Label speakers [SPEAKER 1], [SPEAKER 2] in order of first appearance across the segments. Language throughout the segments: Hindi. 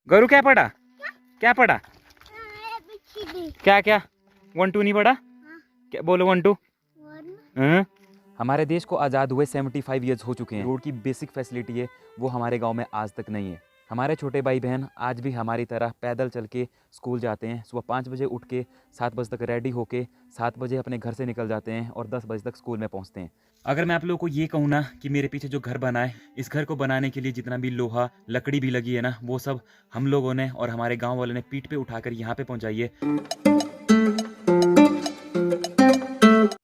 [SPEAKER 1] गौरू क्या पढ़ा? क्या पढ़ा? क्या क्या? 1 2 नहीं पढ़ा? क्या बोलो 1 2? हमारे देश को आज़ाद हुए 75 ईयर्स हो चुके हैं। रोड की बेसिक फैसिलिटी है वो हमारे गांव में आज तक नहीं है। हमारे छोटे भाई बहन आज भी हमारी तरह पैदल चल के स्कूल जाते हैं। सुबह 5 बजे उठ के 7 बजे तक रेडी होके 7 बजे अपने घर से निकल जाते हैं और 10 बजे तक स्कूल में पहुंचते हैं। अगर मैं आप लोगों को ये कहूँ ना कि मेरे पीछे जो घर बना है, इस घर को बनाने के लिए जितना भी लोहा लकड़ी भी लगी है ना, वो सब हम लोगों ने और हमारे गाँव वालों ने पीठ पे उठाकर यहाँ पे पहुँचाई है।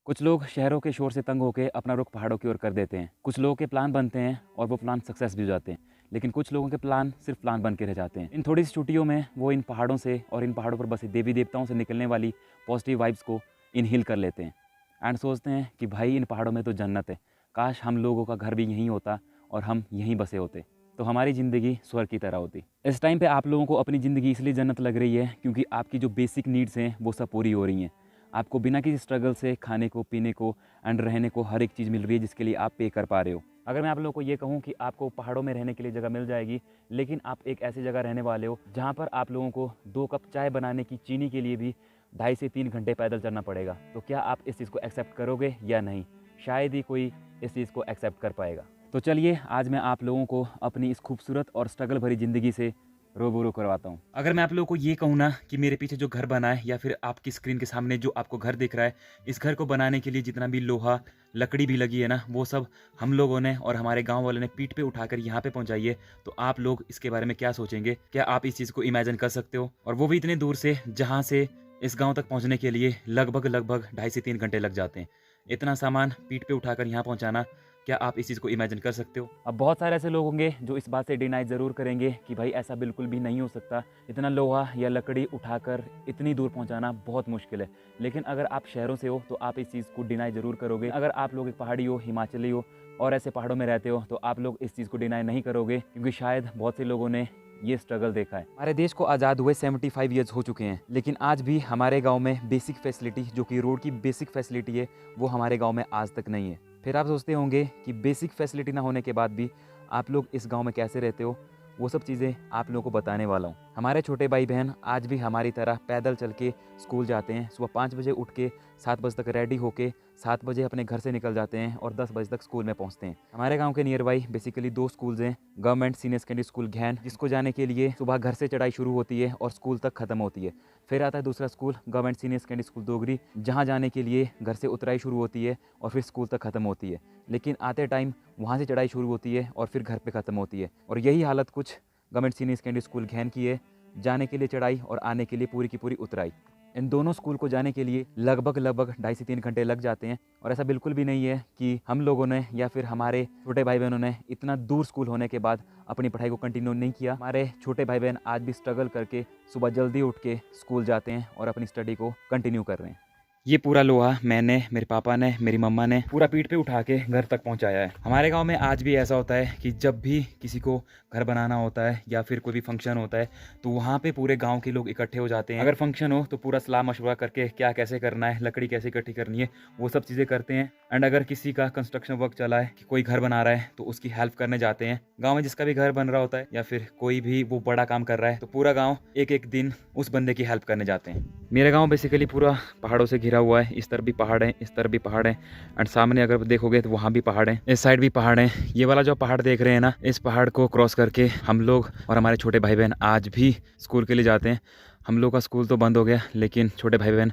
[SPEAKER 1] कुछ लोग शहरों के शोर से तंग होकर अपना रुख पहाड़ों की ओर कर देते हैं। कुछ लोगों के प्लान बनते हैं और वो प्लान सक्सेस भी हो जाते हैं, लेकिन कुछ लोगों के प्लान सिर्फ प्लान बन के रह जाते हैं। इन थोड़ी सी छुट्टियों में वो इन पहाड़ों से और इन पहाड़ों पर बसे देवी देवताओं से निकलने वाली पॉजिटिव वाइब्स को इनहेल कर लेते हैं एंड सोचते हैं कि भाई इन पहाड़ों में तो जन्नत है, काश हम लोगों का घर भी यहीं होता और हम यहीं बसे होते तो हमारी ज़िंदगी स्वर्ग की तरह होती। इस टाइम पे आप लोगों को अपनी ज़िंदगी इसलिए जन्नत लग रही है क्योंकि आपकी जो बेसिक नीड्स हैं वो सब पूरी हो रही हैं। आपको बिना किसी स्ट्रगल से खाने को, पीने को एंड रहने को हर एक चीज़ मिल रही है जिसके लिए आप पे कर पा रहे हो। अगर मैं आप लोगों को ये कहूँ कि आपको पहाड़ों में रहने के लिए जगह मिल जाएगी, लेकिन आप एक ऐसी जगह रहने वाले हो जहाँ पर आप लोगों को 2 कप चाय बनाने की चीनी के लिए भी 2.5 से 3 घंटे पैदल चलना पड़ेगा, तो क्या आप इस चीज़ को एक्सेप्ट करोगे या नहीं? शायद ही कोई इस चीज़ को एक्सेप्ट कर पाएगा। तो चलिए आज मैं आप लोगों को अपनी इस खूबसूरत और स्ट्रगल भरी ज़िंदगी से रूबरू करवाता हूँ। अगर मैं आप लोगों को ये कहूँ ना कि मेरे पीछे जो घर बना है या फिर आपकी स्क्रीन के सामने जो आपको घर दिख रहा है, इस घर को बनाने के लिए जितना भी लोहा लकड़ी भी लगी है ना, वो सब हम लोगों ने और हमारे गांव वालों ने पीठ पे उठाकर यहाँ पे पहुँचाई है। तो आप लोग इसके बारे में क्या सोचेंगे? क्या आप इस चीज़ को इमेजिन कर सकते हो? और वो भी इतने दूर से, जहाँ से इस गाँव तक पहुँचने के लिए लगभग 2.5 से 3 घंटे लग जाते हैं। इतना सामान पीठ पे उठाकर यहाँ पहुँचाना, क्या आप इस चीज़ को इमेजिन कर सकते हो? अब बहुत सारे ऐसे लोग होंगे जो इस बात से डिनाई ज़रूर करेंगे कि भाई ऐसा बिल्कुल भी नहीं हो सकता, इतना लोहा या लकड़ी उठाकर इतनी दूर पहुंचाना बहुत मुश्किल है। लेकिन अगर आप शहरों से हो तो आप इस चीज़ को डिनाई ज़रूर करोगे। अगर आप लोग एक पहाड़ी हो, हिमाचली हो और ऐसे पहाड़ों में रहते हो तो आप लोग इस चीज़ को डिनाई नहीं करोगे, क्योंकि शायद बहुत से लोगों ने ये स्ट्रगल देखा है। हमारे देश को आज़ाद हुए 75 ईयर्स हो चुके हैं, लेकिन आज भी हमारे गाँव में बेसिक फैसिलिटी, जो कि रोड की बेसिक फैसिलिटी है, वो हमारे गाँव में आज तक नहीं है। फिर आप सोचते होंगे कि बेसिक फैसिलिटी ना होने के बाद भी आप लोग इस गांव में कैसे रहते हो, वो सब चीज़ें आप लोगों को बताने वाला हूँ। हमारे छोटे भाई बहन आज भी हमारी तरह पैदल चल के स्कूल जाते हैं। सुबह 5 बजे उठ के 7 बजे तक रेडी होके 7 बजे अपने घर से निकल जाते हैं और 10 बजे तक स्कूल में पहुँचते हैं। हमारे गाँव के नियर बाई बेसिकली 2 स्कूल्स हैं। गवर्नमेंट सीनियर सेकेंडरी स्कूल घैन, जिसको जाने के लिए सुबह घर से चढ़ाई शुरू होती है और स्कूल तक ख़त्म होती है। फिर आता है दूसरा school government senior secondary school Dogri, जहाँ जाने के लिए घर से उतराई शुरू होती है और फिर स्कूल तक ख़त्म होती है। लेकिन आते टाइम वहाँ से चढ़ाई शुरू होती है और फिर घर पे ख़त्म होती है। और यही हालत कुछ गवर्नमेंट सीनियर सेकेंडरी स्कूल घैन की है, जाने के लिए चढ़ाई और आने के लिए पूरी की पूरी उतराई। इन दोनों स्कूल को जाने के लिए लगभग 2.5 से 3 घंटे लग जाते हैं। और ऐसा बिल्कुल भी नहीं है कि हम लोगों ने या फिर हमारे छोटे भाई बहनों ने इतना दूर स्कूल होने के बाद अपनी पढ़ाई को कंटिन्यू नहीं किया। हमारे छोटे भाई बहन आज भी स्ट्रगल करके सुबह जल्दी उठ के स्कूल जाते हैं और अपनी स्टडी को कंटिन्यू कर रहे हैं। ये पूरा लोहा मैंने, मेरे पापा ने, मेरी मम्मा ने पूरा पीठ पे उठा के घर तक पहुंचाया है। हमारे गांव में आज भी ऐसा होता है कि जब भी किसी को घर बनाना होता है या फिर कोई भी फंक्शन होता है तो वहाँ पे पूरे गांव के लोग इकट्ठे हो जाते हैं। अगर फंक्शन हो तो पूरा सलाह मशवरा करके क्या कैसे करना है, लकड़ी कैसे इकट्ठी करनी है, वो सब चीज़ें करते हैं। एंड अगर किसी का कंस्ट्रक्शन वर्क चला है कि कोई घर बना रहा है तो उसकी हेल्प करने जाते हैं। गाँव में जिसका भी घर बन रहा होता है या फिर कोई भी वो बड़ा काम कर रहा है तो पूरा गाँव एक एक दिन उस बंदे की हेल्प करने जाते हैं। मेरा गाँव बेसिकली पूरा पहाड़ों से घिरा हुआ है। इस तरफ भी पहाड़ है, इस तरफ भी पहाड़ है एंड सामने अगर देखोगे तो वहाँ भी पहाड़ है, इस साइड भी पहाड़ है। ये वाला जो पहाड़ देख रहे हैं ना, इस पहाड़ को क्रॉस करके हम लोग और हमारे छोटे भाई बहन आज भी स्कूल के लिए जाते हैं। हम लोग का स्कूल तो बंद हो गया, लेकिन छोटे भाई बहन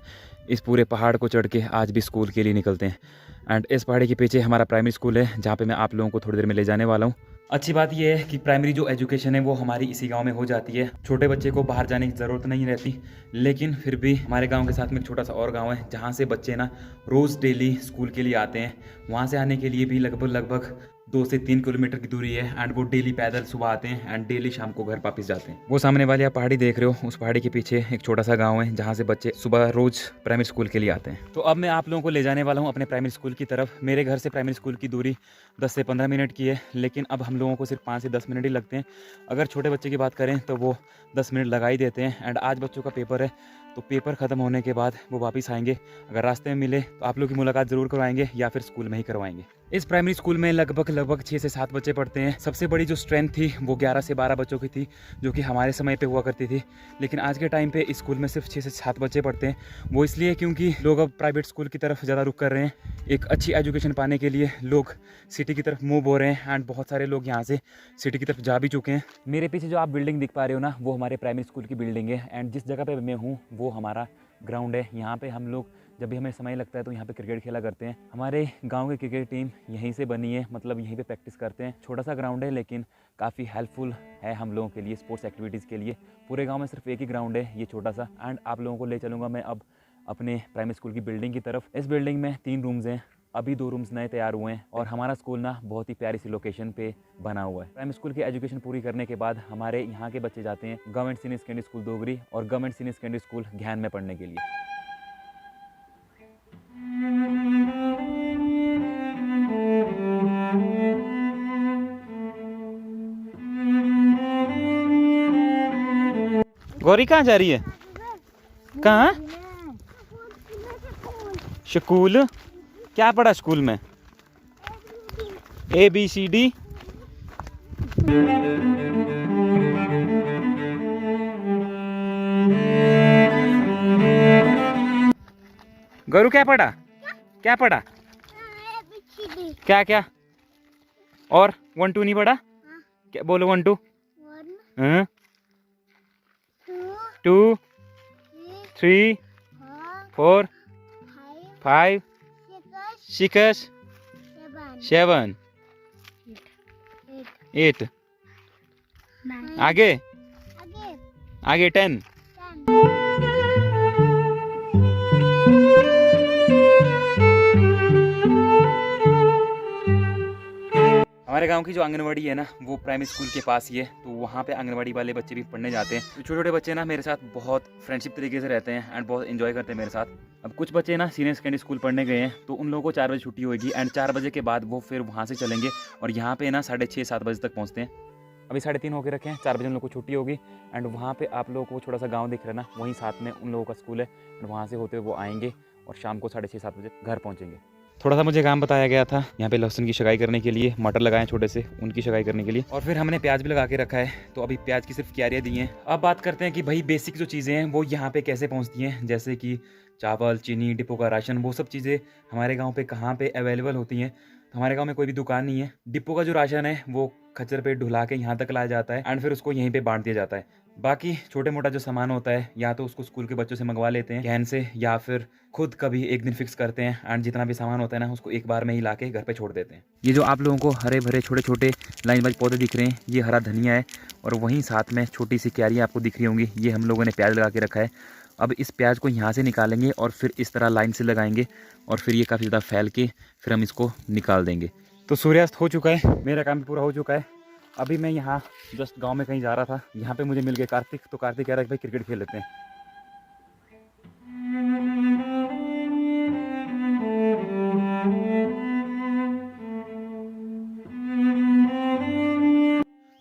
[SPEAKER 1] इस पूरे पहाड़ को चढ़ के आज भी स्कूल के लिए निकलते हैं। एंड इस पहाड़ी के पीछे हमारा प्राइमरी स्कूल है, जहाँ पे मैं आप लोगों को थोड़ी देर में ले जाने वाला हूँ। अच्छी बात यह है कि प्राइमरी जो एजुकेशन है वो हमारी इसी गांव में हो जाती है। छोटे बच्चे को बाहर जाने की ज़रूरत नहीं रहती, लेकिन फिर भी हमारे गांव के साथ में एक छोटा सा और गांव है जहां से बच्चे ना रोज़ डेली स्कूल के लिए आते हैं। वहां से आने के लिए भी लगभग 2 से 3 किलोमीटर की दूरी है एंड वो डेली पैदल सुबह आते हैं एंड डेली शाम को घर वापस जाते हैं। वो सामने वाली आप पहाड़ी देख रहे हो, उस पहाड़ी के पीछे एक छोटा सा गाँव है जहाँ से बच्चे सुबह रोज़ प्राइमरी स्कूल के लिए आते हैं। तो अब मैं आप लोगों को ले जाने वाला हूँ अपने प्राइमरी स्कूल की तरफ। मेरे घर से प्राइमरी स्कूल की दूरी 10 से 15 मिनट की है, लेकिन अब हम लोगों को सिर्फ 5 से 10 मिनट ही लगते हैं। अगर छोटे बच्चे की बात करें तो वो 10 मिनट लगा ही देते हैं। एंड आज बच्चों का पेपर है तो पेपर ख़त्म होने के बाद वो वापस आएंगे। अगर रास्ते में मिले तो आप लोग की मुलाकात ज़रूर करवाएंगे या फिर स्कूल में ही करवाएंगे। इस प्राइमरी स्कूल में लगभग 6 से 7 बच्चे पढ़ते हैं। सबसे बड़ी जो स्ट्रेंथ थी वो 11 से 12 बच्चों की थी, जो कि हमारे समय पे हुआ करती थी। लेकिन आज के टाइम पे स्कूल में सिर्फ 6 से 7 बच्चे पढ़ते हैं। वो इसलिए क्योंकि लोग अब प्राइवेट स्कूल की तरफ ज़्यादा रुख कर रहे हैं। एक अच्छी एजुकेशन पाने के लिए लोग सिटी की तरफ मूव हो रहे हैं एंड बहुत सारे लोग यहाँ से सिटी की तरफ जा भी चुके हैं। मेरे पीछे जो आप बिल्डिंग दिख पा रहे हो ना, वो हमारे प्राइमरी स्कूल की बिल्डिंग है। एंड जिस जगह पे मैं हूँ वो हमारा ग्राउंड है। यहाँ पे हम लोग जब भी हमें समय लगता है तो यहाँ पे क्रिकेट खेला करते हैं। हमारे गांव की क्रिकेट टीम यहीं से बनी है, मतलब यहीं पे प्रैक्टिस करते हैं। छोटा सा ग्राउंड है लेकिन काफ़ी हेल्पफुल है हम लोगों के लिए स्पोर्ट्स एक्टिविटीज़ के लिए। पूरे गांव में सिर्फ एक ही ग्राउंड है, ये छोटा सा। एंड आप लोगों को ले चलूँगा मैं अब अपने प्राइमरी स्कूल की बिल्डिंग की तरफ। इस बिल्डिंग में 3 रूम्स हैं, अभी 2 रूम्स नए तैयार हुए हैं और हमारा स्कूल ना बहुत ही प्यारी सी लोकेशन पे बना हुआ है। प्राइमरी स्कूल की एजुकेशन पूरी करने के बाद हमारे यहाँ के बच्चे जाते हैं government senior secondary school Dogri और गवर्नमेंट सीनियर सेकेंडरी स्कूल ज्ञान में पढ़ने के लिए। गौरी कहाँ जा रही है? कहाँ? स्कूल? क्या पढ़ा स्कूल में? ABCD। गौरू क्या पढ़ा? क्या पढ़ा? क्या क्या? और 1 2 नहीं पढ़ा? क्या बोलो 1 2? 2 3 4 5 6 7 8। आगे आगे 10। हमारे गांव की जो आंगनवाड़ी है ना, वो प्राइमरी स्कूल के पास ही है। तो वहाँ पे आंगनवाड़ी वाले बच्चे भी पढ़ने जाते हैं। तो छोटे छोटे बच्चे ना मेरे साथ बहुत फ्रेंडशिप तरीके से रहते हैं एंड बहुत एंजॉय करते हैं मेरे साथ। अब कुछ बच्चे ना सीनियर सेकेंडरी स्कूल पढ़ने गए हैं, तो उन लोगों को 4 बजे छुट्टी होगी एंड 4 बजे के बाद वो फिर वहाँ से चलेंगे और यहाँ पे ना 6:30 7 बजे तक पहुँचते हैं। अभी 3:30 होकर रखे हैं, 4 बजे उन लोगों को छुट्टी होगी। एंड वहाँ पे आप लोगों को छोटा सा गाँव दिख रहा है ना, वहीं साथ में उन लोगों का स्कूल है। एंड वहाँ से होते हुए वो आएंगे और शाम को 6:30 7 बजे घर पहुँचेंगे। थोड़ा सा मुझे काम बताया गया था यहाँ पे लहसुन की छगाई करने के लिए, मटर लगाए छोटे से, उनकी छगाई करने के लिए। और फिर हमने प्याज भी लगा के रखा है, तो अभी प्याज की सिर्फ क्यारियाँ दी हैं। अब बात करते हैं कि भाई बेसिक जो चीज़ें हैं वो यहाँ पे कैसे पहुँचती हैं, जैसे कि चावल, चीनी, डिपो का राशन, वो सब चीज़ें हमारे गाँव पे कहाँ पे अवेलेबल होती हैं। तो हमारे गाँव में कोई भी दुकान नहीं है। डिपो का जो राशन है वो खच्चर पे ढुला के यहाँ तक लाया जाता है एंड फिर उसको यहीं पे बांट दिया जाता है। बाकी छोटे मोटा जो सामान होता है या तो उसको स्कूल के बच्चों से मंगवा लेते हैं कैन से, या फिर खुद कभी एक दिन फिक्स करते हैं एंड जितना भी सामान होता है ना उसको एक बार में ही ला के घर पे छोड़ देते हैं। ये जो आप लोगों को हरे भरे छोटे छोटे लाइन वाइज पौधे दिख रहे हैं, ये हरा धनिया है और वहीं साथ में छोटी सी क्यारी आपको दिख रही होंगी, ये हम लोगों ने प्याज लगा के रखा है। अब इस प्याज को यहाँ से निकालेंगे और फिर इस तरह लाइन से लगाएंगे और फिर ये काफ़ी ज़्यादा फैल के फिर हम इसको निकाल देंगे। तो सूर्यास्त हो चुका है, मेरा काम भी पूरा हो चुका है। अभी मैं यहाँ जस्ट गांव में कहीं जा रहा था, यहाँ पे मुझे मिल गए कार्तिक। तो कार्तिक कह रहा है कि भाई क्रिकेट खेल लेते हैं।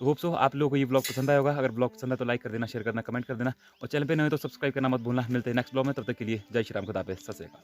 [SPEAKER 1] तो होप सो आप लोगों को ये ब्लॉग पसंद आया होगा। अगर ब्लॉग पसंद है तो लाइक कर देना, शेयर करना, कमेंट कर देना और चैनल पे नए हो तो सब्सक्राइब करना मत भूलना। मिलते हैं नेक्स्ट ब्लॉग में, तब तक के लिए जय श्री राम, खुदा हाफिज़, सत श्री अकाल।